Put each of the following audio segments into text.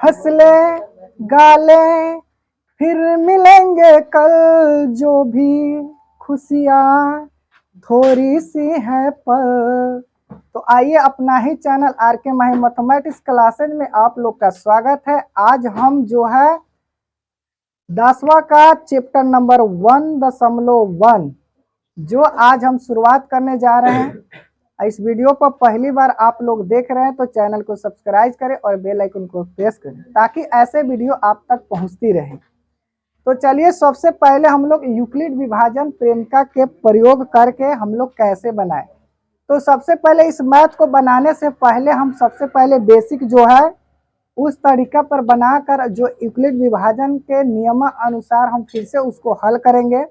हंस ले गा ले फिर मिलेंगे कल, जो भी खुशियाँ थोड़ी सी है पर। तो आइए, अपना ही चैनल आर के माही मैथमेटिक्स क्लासेज में आप लोग का स्वागत है। आज हम जो है 10वां का चैप्टर नंबर 1.1 जो आज हम शुरुआत करने जा रहे हैं। इस वीडियो पर पहली बार आप लोग देख रहे हैं तो चैनल को सब्सक्राइब करें और बेल आइकन को प्रेस करें ताकि ऐसे वीडियो आप तक पहुंचती रहे। तो चलिए, सबसे पहले हम लोग यूक्लिड विभाजन प्रेमिका के प्रयोग करके हम लोग कैसे बनाए। तो सबसे पहले इस मैथ को बनाने से पहले हम सबसे पहले बेसिक जो है उस तरीका पर बनाकर जो यूक्लिड विभाजन के नियम अनुसार हम फिर से उसको हल करेंगे।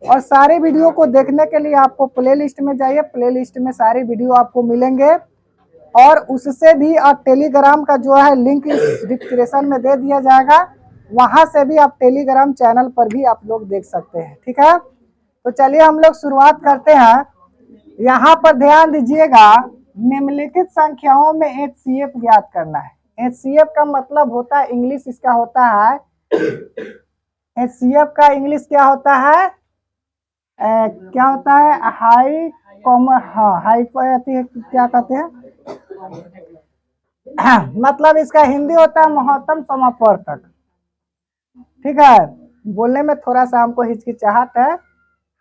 और सारे वीडियो को देखने के लिए आपको प्लेलिस्ट में जाइए, प्लेलिस्ट में सारे वीडियो आपको मिलेंगे। और उससे भी आप टेलीग्राम का जो है लिंक इस डिस्क्रिप्शन में दे दिया जाएगा, वहां से भी आप टेलीग्राम चैनल पर भी आप लोग देख सकते हैं। ठीक है, तो चलिए हम लोग शुरुआत करते हैं। यहाँ पर ध्यान दीजिएगा, निम्नलिखित संख्याओं में HCF ज्ञात करना है। HCF का मतलब होता है, इंग्लिश इसका होता है, HCF का इंग्लिश क्या होता है, क्या होता है, हाई कॉमन, हाँ हाई क्या कहते हैं मतलब इसका हिंदी होता है महत्तम समापवर्तक। ठीक है, बोलने में थोड़ा सा हमको हिचकिचाहट है।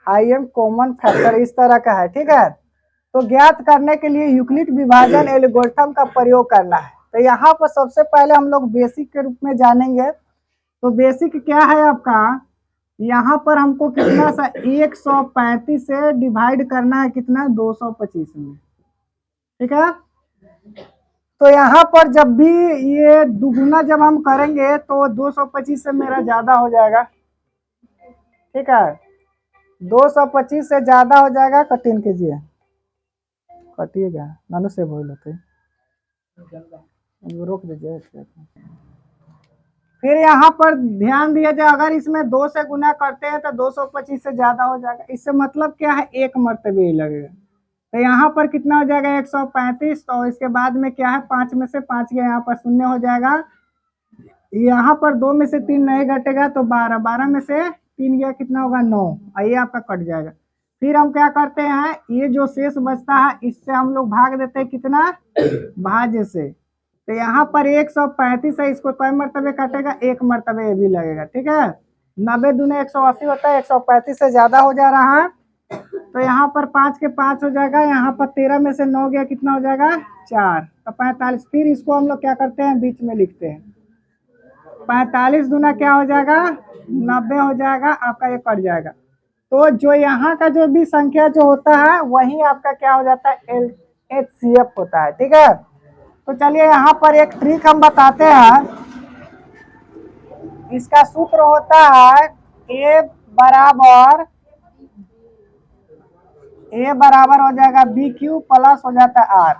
हाईएम कॉमन फैक्टर इस तरह का है। ठीक है, तो ज्ञात करने के लिए यूक्लिड विभाजन एल्गोरिथम का प्रयोग करना है। तो यहाँ पर सबसे पहले हम लोग बेसिक के रूप में जानेंगे। तो बेसिक क्या है आपका, यहाँ पर हमको कितना सा 135 से डिवाइड करना है, कितना 225 में। ठीक है, तो यहाँ पर जब भी ये दुगुना जब हम करेंगे तो 225 से मेरा ज्यादा हो जाएगा। ठीक है, 225 से ज्यादा हो जाएगा, कठिन कीजिए, कटिएगा नानू से बोल होते रोक दीजिए। फिर यहाँ पर ध्यान दिया जाए, अगर इसमें 2 से गुना करते हैं तो 225 से ज्यादा हो जाएगा। इससे मतलब क्या है, एक मर्तबे ही लगेगा। तो यहाँ पर कितना हो जाएगा 135, तो इसके बाद में क्या है, 5 में से 5 गया, यहाँ पर 0 हो जाएगा। यहाँ पर 2 में से 3 नहीं घटेगा तो 12, 12 में से 3 गया, कितना होगा 9, ये आपका कट जाएगा। फिर हम क्या करते हैं, ये जो शेष बचता है इससे हम लोग भाग देते हैं, कितना, भाज्य से। तो यहाँ पर 135 है, इसको कई मरतबे काटेगा, एक मरतबे ये भी लगेगा। ठीक है, 90 दूने 180 होता है, 135 से ज्यादा हो जा रहा है। तो यहाँ पर 5 के 5 हो जाएगा, यहाँ पर 13 में से 9 गया, कितना हो जाएगा 4, तो 45। फिर इसको हम लोग क्या करते हैं, बीच में लिखते हैं, 45 दूना क्या हो जाएगा 90 हो जाएगा, आपका ये कट जाएगा। तो जो यहाँ का जो भी संख्या जो होता है वही आपका क्या हो जाता है, HCF होता है। ठीक है, तो चलिए यहाँ पर एक ट्रिक हम बताते हैं। इसका सूत्र होता है A बराबर हो जाएगा BQ प्लस हो जाता है R।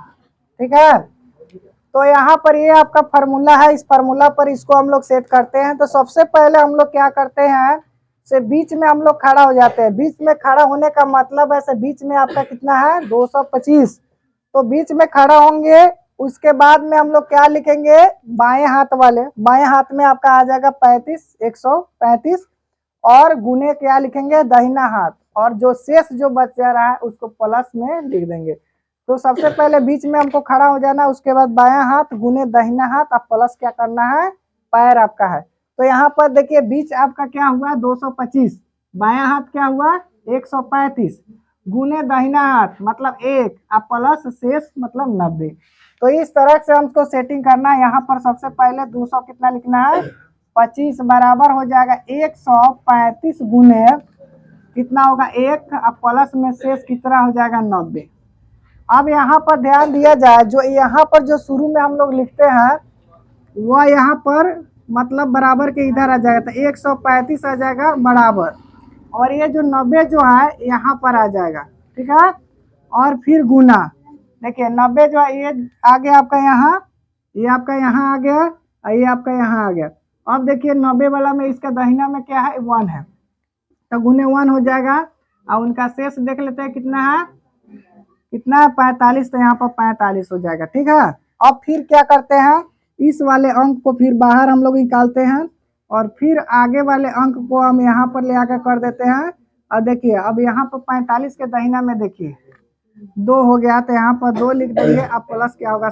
ठीक है, तो यहाँ पर ये आपका फार्मूला है, इस फार्मूला पर इसको हम लोग सेट करते हैं। तो सबसे पहले हम लोग क्या करते हैं, से बीच में हम लोग खड़ा हो जाते हैं। बीच में खड़ा होने का मतलब है, से बीच में आपका कितना है 225, तो बीच में खड़ा होंगे। उसके बाद में हम लोग क्या लिखेंगे, बाएं हाथ वाले, बाएं हाथ में आपका आ जाएगा 35, 135, और गुने क्या लिखेंगे, दाहिना हाथ, और जो शेष जो बच जा रहा है उसको प्लस में लिख देंगे। तो सबसे पहले बीच में हमको खड़ा हो जाना, उसके बाद बायां हाथ गुने दाहिना हाथ, अब प्लस क्या करना है, पैर आपका है। तो यहाँ पर देखिए बीच आपका क्या हुआ 225, बायां हाथ क्या हुआ 135, गुने दाहिना हाथ मतलब 1, अब प्लस शेष मतलब 90। तो इस तरह से हमको सेटिंग करना है। यहाँ पर सबसे पहले 200 कितना लिखना है 25 बराबर हो जाएगा 135 गुने कितना होगा 1, अब प्लस में शेष कितना हो जाएगा 90। अब यहाँ पर ध्यान दिया जाए, जो यहाँ पर जो शुरू में हम लोग लिखते हैं वह यहाँ पर मतलब बराबर के इधर आ जाएगा, तो 135 आ जाएगा बराबर, और ये जो 90 जो है यहाँ पर आ जाएगा। ठीक है, और फिर गुना, देखिए 90 जो है ये आ गया आपका यहाँ, ये आपका यहाँ आ गया, और ये आपका यहाँ आ गया। अब देखिए 90 वाला में इसका दाहिना में क्या है 1 है, तो गुने 1 हो जाएगा, और उनका शेष देख लेते हैं कितना है, कितना है 45, तो यहाँ पर 45 हो जाएगा। ठीक है, अब फिर क्या करते हैं, इस वाले अंक को फिर बाहर हम लोग निकालते हैं और फिर आगे वाले अंक को हम यहाँ पर ले आकर कर देते हैं। और देखिए अब यहाँ पर 45 के दहिना में देखिए 2 हो गया, तो यहाँ पर 2 लिख देंगे। अब प्लस क्या होगा,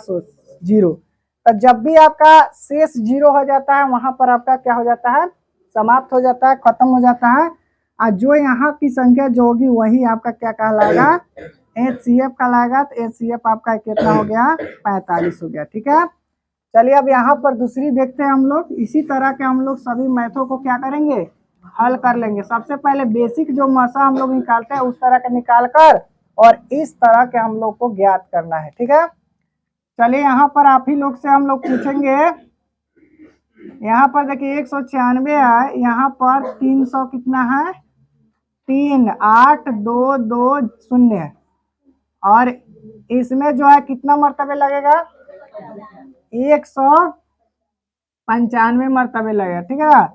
0। तो जब भी आपका शेष 0 हो जाता है वहां पर आपका क्या हो जाता है, समाप्त हो जाता है, खत्म हो जाता है। और जो यहाँ की संख्या जो होगी वही आपका क्या कहलाएगा, HCF कहलाएगा। तो HCF आपका कितना हो गया, 45 हो गया। ठीक है, चलिए अब यहाँ पर दूसरी देखते हैं हम लोग। इसी तरह के हम लोग सभी मैथों को क्या करेंगे, हल कर लेंगे। सबसे पहले बेसिक जो मसा हम लोग निकालते हैं उस तरह के निकाल कर और इस तरह के हम लोग को ज्ञात करना है। ठीक है, चलिए यहाँ पर आप ही लोग से हम लोग पूछेंगे। यहाँ पर देखिए 196 है, यहाँ पर 300 कितना है, 3 8 2 2 0, और इसमें जो है कितना मरतबे लगेगा, 195 मरतबे लगेगा। ठीक है,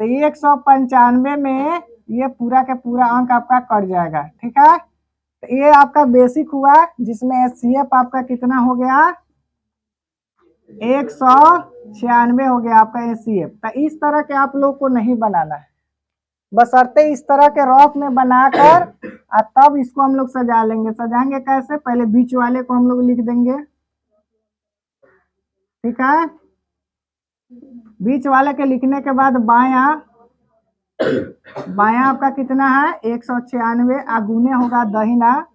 तो 195 में ये पूरा का पूरा अंक आपका कट जाएगा। ठीक है, तो ये आपका बेसिक हुआ जिसमें HCF आपका कितना हो गया, 196 हो गया आपका HCF। तो इस तरह के आप लोग को नहीं बनाना है, बशर्ते इस तरह के रफ में बनाकर तब इसको हम लोग सजा लेंगे। सजाएंगे कैसे, पहले बीच वाले को हम लोग लिख देंगे। ठीक है, बीच वाले के लिखने के बाद बाया आपका कितना है, 196, गुने होगा दहिना,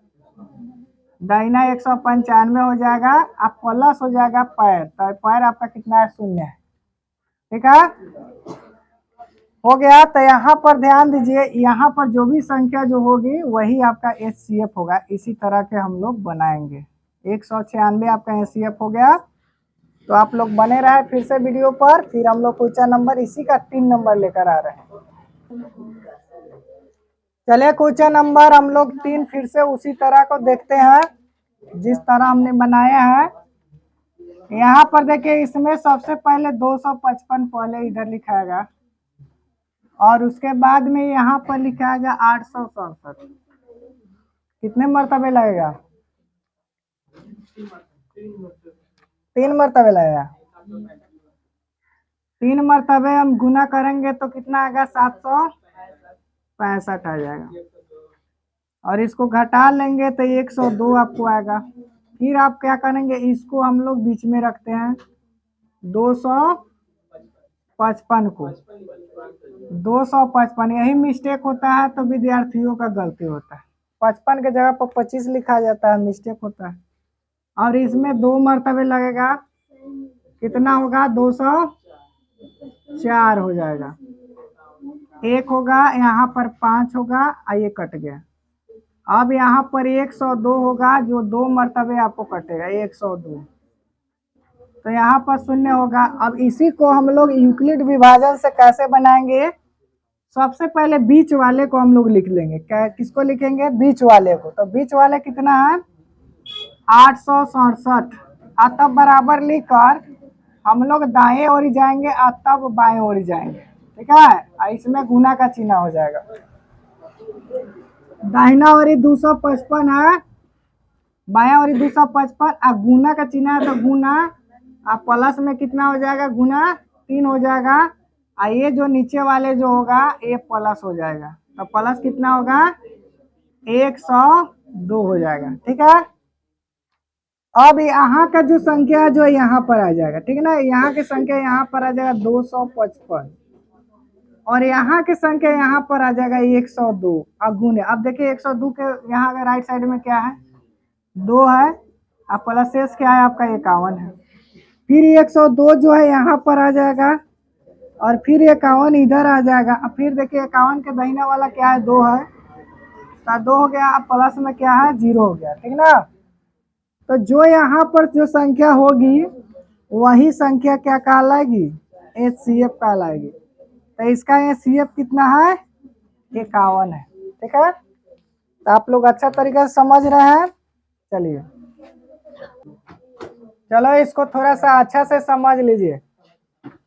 दाहिना 195 हो जाएगा, अब प्लस हो जाएगा पैर, तो पैर आपका कितना है, 0 है। ठीक है, हो गया। तो यहाँ पर ध्यान दीजिए, यहाँ पर जो भी संख्या जो होगी वही आपका HCF होगा। इसी तरह के हम लोग बनाएंगे। 196 आपका HCF हो गया। तो आप लोग बने रहे फिर से वीडियो पर, फिर हम लोग क्वेश्चन नंबर इसी का 3 नंबर लेकर आ रहे हैं। चलिए क्वेश्चन नंबर हम लोग 3 फिर से उसी तरह को देखते हैं जिस तरह हमने बनाया है। यहाँ पर देखिए, इसमें सबसे पहले 255 पहले इधर लिखाएगा और उसके बाद में यहाँ पर लिखाएगा 867। कितने मरतबे लगेगा, 3 मरतबे लगेगा। 3 मरतबे हम गुना करेंगे तो कितना आएगा, 765 आ जाएगा, और इसको घटा लेंगे तो 102 आपको आएगा। फिर आप क्या करेंगे, इसको हम लोग बीच में रखते हैं 255 को, 255, यही मिस्टेक होता है तो विद्यार्थियों का गलती होता है। 55 के जगह पर 25 लिखा जाता है, मिस्टेक होता है। और इसमें 2 मरतबे लगेगा, कितना होगा, 204 हो जाएगा। 1 होगा, यहाँ पर 5 होगा, ये कट गया। अब यहाँ पर 102 होगा, जो 2 मरतबे आपको कटेगा, 102, तो यहाँ पर 0 होगा। अब इसी को हम लोग यूक्लिड विभाजन से कैसे बनाएंगे, सबसे पहले बीच वाले को हम लोग लिख लेंगे। क्या, किसको लिखेंगे, बीच वाले को। तो बीच वाले कितना है, 867, तब बराबर लिखकर हम लोग दाएं ओर जाएंगे और तब बाएं ओर जाएंगे। ठीक है, इसमें गुना का चिन्ह हो जाएगा। दाहिना ओर 255 है, बाया ओर 255, गुना का चिन्ह है तो गुना, प्लस में कितना हो जाएगा, गुना 3 हो जाएगा। ये जो नीचे वाले जो होगा ये प्लस हो जाएगा, तो प्लस कितना होगा, 102 हो जाएगा। ठीक है, अब यहाँ का जो संख्या जो यहाँ पर आ जाएगा, ठीक है ना, यहाँ की संख्या यहाँ पर आ जाएगा 255, और यहाँ की संख्या यहाँ पर आ जाएगा 102 गुने। अब देखिए 102 के यहाँ अगर राइट साइड में क्या है, 2 है, अब प्लस शेष क्या है आपका, 51 है। फिर 102 जो है यहाँ पर आ जाएगा और फिर 51 इधर आ जाएगा। अब फिर देखिए 51 के दाहिना वाला क्या है, 2 है, तो 2 हो गया। अब प्लस में क्या है, 0 हो गया। ठीक ना, तो जो यहाँ पर जो संख्या होगी वही संख्या क्या कहलाएगी, HCF कहलाएगी। तो इसका HCF कितना है, 51 है। ठीक है, तो आप लोग अच्छा तरीके से समझ रहे हैं। चलिए चलो इसको थोड़ा सा अच्छा से समझ लीजिए।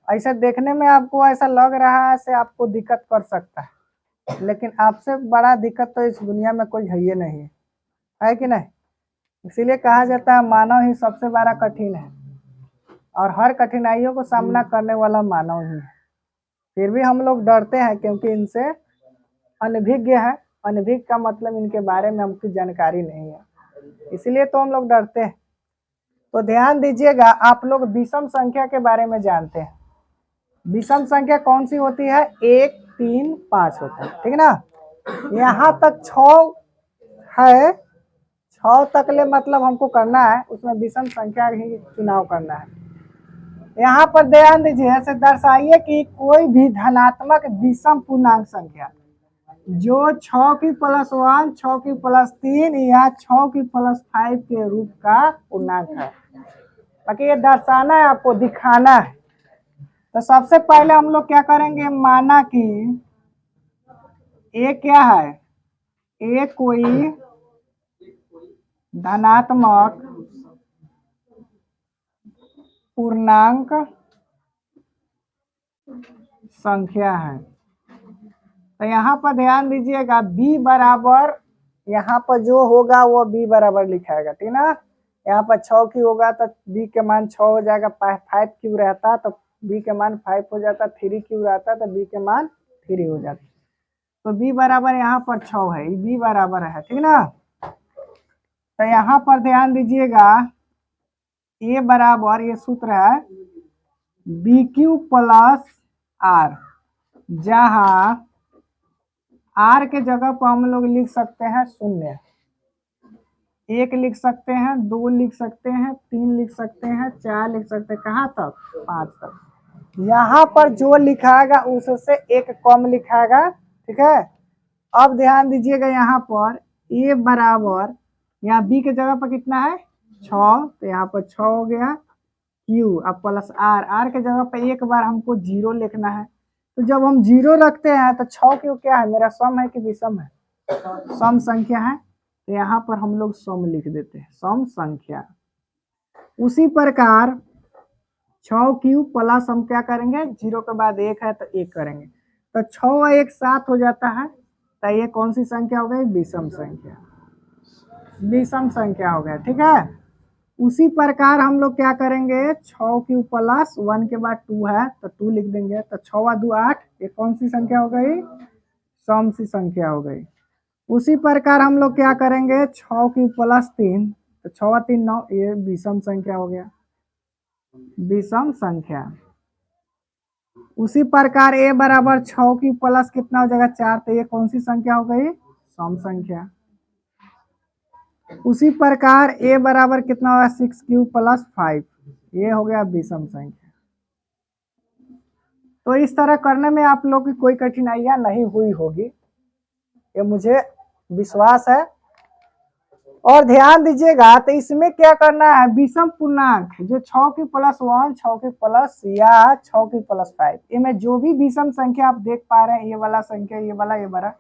ऐसे देखने में आपको ऐसा लग रहा है से आपको दिक्कत कर सकता है, लेकिन आपसे बड़ा दिक्कत तो इस दुनिया में कोई है ही नहीं, है कि नहीं। इसीलिए कहा जाता है मानव ही सबसे बड़ा कठिन है। और हर कठिनाइयों को सामना करने वाला मानव ही है। फिर भी हम लोग डरते हैं क्योंकि इनसे अनभिज्ञ है। अनभिज्ञ का मतलब इनके बारे में हमको जानकारी नहीं है, इसलिए तो हम लोग डरते हैं। तो ध्यान दीजिएगा, आप लोग विषम संख्या के बारे में जानते हैं। विषम संख्या कौन सी होती है? 1, 3, 5 होता है, ठीक है ना। यहाँ तक 6 है, 6 तक ले मतलब हमको करना है, उसमें विषम संख्या ही चुनाव करना है। यहाँ पर ध्यान दीजिए, ऐसे दर्शाइए कि कोई भी धनात्मक विषम पूर्णांक संख्या जो 6 की +1, 6 की +3 या 6 की +5 के रूप का पूर्णांक है। बाकी ये दर्शाना है, आपको दिखाना है। तो सबसे पहले हम लोग क्या करेंगे, माना कि ए क्या है, ए कोई धनात्मक पूर्णांक संख्या है। तो यहाँ पर ध्यान दीजिएगा, b बराबर यहाँ पर जो होगा वो b बराबर लिखाएगा, ठीक ना। यहाँ पर 6 की होगा तो b के मान 6 हो जाएगा। 5 क्यों रहता तो b के मान 5 हो जाता। 3 क्यों रहता तो b के मान 3 हो जाता। तो b बराबर यहाँ पर 6 है, b बराबर है, ठीक ना। तो यहाँ पर ध्यान दीजिएगा, a बराबर ये सूत्र है BQ + R, जहाँ R के जगह पर हम लोग लिख सकते हैं 0, 1 लिख सकते हैं, 2 लिख सकते हैं, 3 लिख सकते हैं, 4 लिख सकते हैं, कहाँ तक? 5 तक। यहाँ पर जो लिखाएगा उससे एक कम लिखाएगा, ठीक है। अब ध्यान दीजिएगा, यहाँ पर a बराबर, यहाँ b के जगह पर कितना है? 6, तो यहाँ पर 6 हो गया। Q अब +R, R के जगह पर एक बार हमको 0 लिखना है। तो जब हम 0 रखते हैं तो 6 क्यों क्या है, मेरा सम है कि विषम है? सम संख्या है, तो यहाँ पर हम लोग सम लिख देते हैं, सम संख्या। उसी प्रकार 6Q प्लस हम क्या करेंगे, 0 के बाद 1 है तो 1 करेंगे, तो 6 और 1 7 हो जाता है। तो ये कौन सी संख्या हो गई? विषम संख्या, विषम संख्या हो गया, ठीक है। उसी प्रकार हम लोग क्या करेंगे, 6Q + 1 के बाद 2 है तो 2 लिख देंगे, तो 6 × 2 8, ये कौन सी संख्या हो गई? सम सी संख्या हो गई। उसी प्रकार हम लोग क्या करेंगे, 6Q + 3, तो 6 × 3 9, ये विषम संख्या हो गया, विषम संख्या। उसी प्रकार a बराबर 6Q + कितना हो जाएगा? 4, तो ये कौन सी संख्या हो गई? सम संख्या। उसी प्रकार a बराबर कितना होगा? 6Q + 5, ये हो गया विषम संख्या। तो इस तरह करने में आप लोग की कोई कठिनाइयां नहीं हुई होगी, ये मुझे विश्वास है। और ध्यान दीजिएगा, तो इसमें क्या करना है, विषम पूर्णांक जो 6Q + 1, 6Q प्लस या 6Q + 5, इनमें जो भी विषम संख्या आप देख पा रहे हैं, ये वाला संख्या, ये वाला, ये वाला,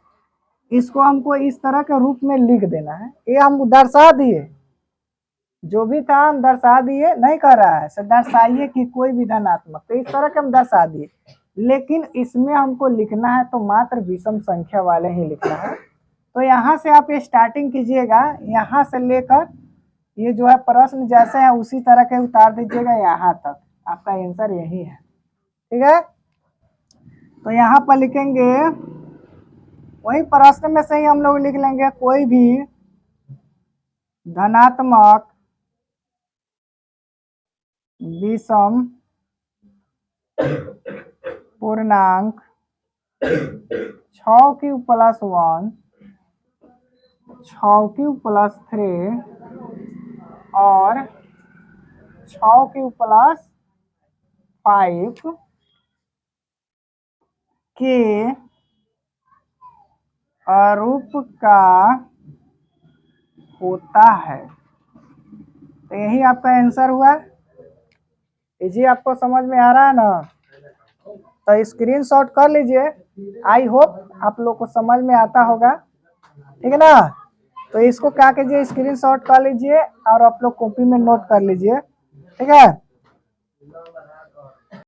इसको हमको इस तरह के रूप में लिख देना है। ये हम दर्शा दिए, जो भी था हम दर्शा दिए, नहीं कर रहा है, दर्शाइए कि कोई भी धनात्मक, तो इस तरह के हम दर्शा दिए। लेकिन इसमें हमको लिखना है तो मात्र विषम संख्या वाले ही लिखना है। तो यहाँ से आप ये स्टार्टिंग कीजिएगा, यहाँ से लेकर ये जो है प्रश्न जैसे है उसी तरह के उतार दीजिएगा यहाँ तक, आपका आंसर यही है, ठीक है। तो यहाँ पर लिखेंगे, वही प्रश्न में से ही हम लोग लिख लेंगे, कोई भी धनात्मक विषम पूर्णांक 6Q + 1, 6Q + 3 और 6Q + 5 के रूप का होता है। तो यही आपका आंसर हुआ। जी आपको समझ में आ रहा है ना? तो स्क्रीनशॉट कर लीजिए, आई होप आप लोग को समझ में आता होगा, ठीक है ना। तो इसको क्या कीजिए, स्क्रीनशॉट कर लीजिए और आप लोग कॉपी में नोट कर लीजिए, ठीक है।